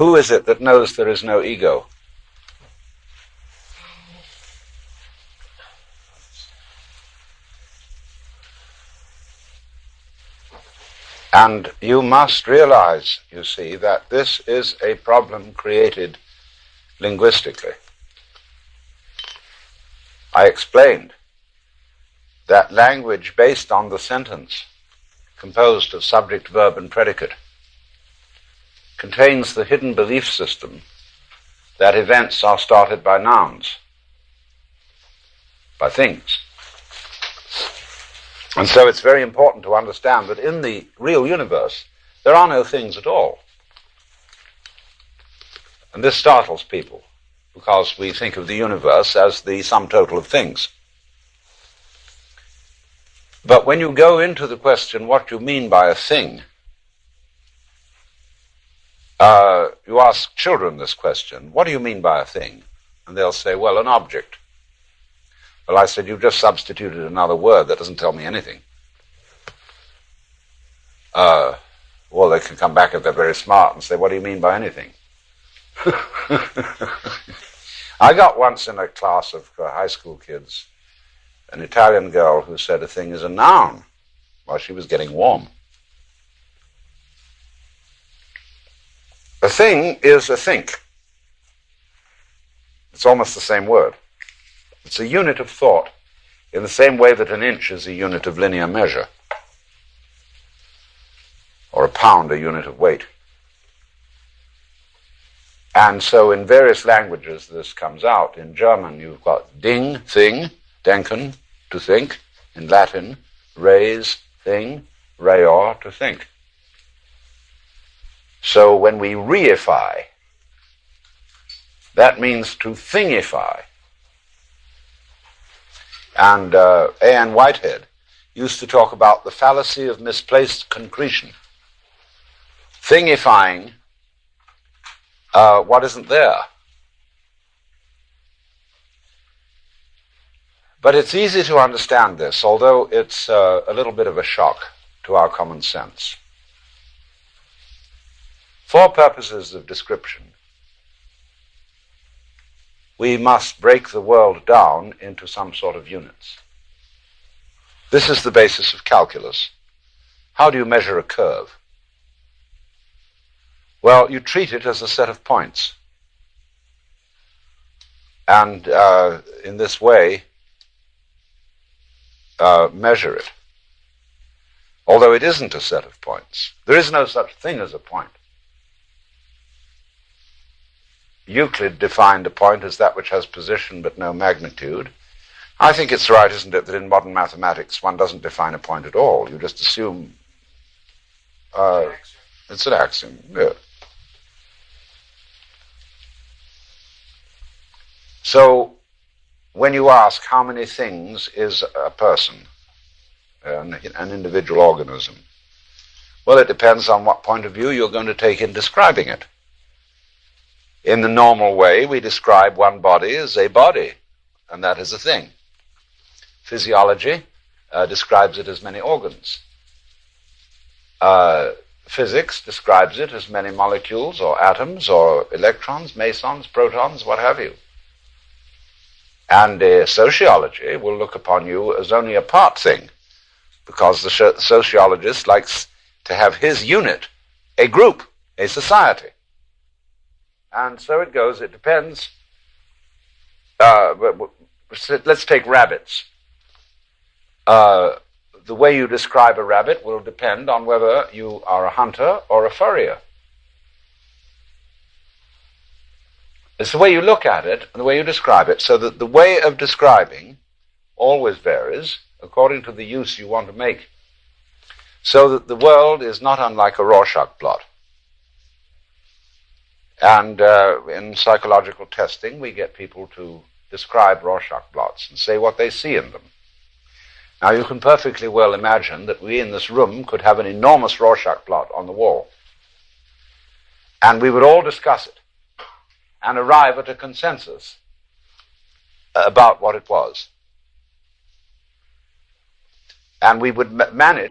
Who is it that knows there is no ego? And you must realize, you see, that this is a problem created linguistically. I explained that language based on the sentence, composed of subject, verb, and predicate, contains the hidden belief system that events are started by nouns, by things. And so it's very important to understand that in the real universe, there are no things at all. And this startles people, because we think of the universe as the sum total of things. But when you go into the question, what you mean by a thing, you ask children this question, what do you mean by a thing? And they'll say, well, an object. Well, I said, you've just substituted another word that doesn't tell me anything. Well, they can come back if they're very smart and say, what do you mean by anything? I got once in a class of high school kids an Italian girl who said a thing is a noun while she was getting warm. A thing is a think. It's almost the same word. It's a unit of thought in the same way that an inch is a unit of linear measure, or a pound a unit of weight. And so in various languages this comes out. In German you've got ding, thing, denken, to think. In Latin, res, thing, reor, to think. So when we reify, that means to thingify. And A.N. Whitehead used to talk about the fallacy of misplaced concretion. Thingifying what isn't there. But it's easy to understand this, although it's a little bit of a shock to our common sense. For purposes of description, we must break the world down into some sort of units. This is the basis of calculus. How do you measure a curve? Well, you treat it as a set of points. And in this way, measure it. Although it isn't a set of points. There is no such thing as a point. Euclid defined a point as that which has position but no magnitude. I think it's right, isn't it, that in modern mathematics one doesn't define a point at all. You just assume it's an axiom. Yeah. So when you ask how many things is a person, an individual organism, well, it depends on what point of view you're going to take in describing it. In the normal way, we describe one body as a body, and that is a thing. Physiology describes it as many organs. Physics describes it as many molecules or atoms or electrons, mesons, protons, what have you. And sociology will look upon you as only a part thing, because the sociologist likes to have his unit, a group, a society. And so it goes. It depends. Let's take rabbits. The way you describe a rabbit will depend on whether you are a hunter or a furrier. It's the way you look at it and the way you describe it, so that the way of describing always varies according to the use you want to make. So that the world is not unlike a Rorschach blot. And in psychological testing, we get people to describe Rorschach blots and say what they see in them. Now, you can perfectly well imagine that we in this room could have an enormous Rorschach blot on the wall. And we would all discuss it and arrive at a consensus about what it was. And we would manage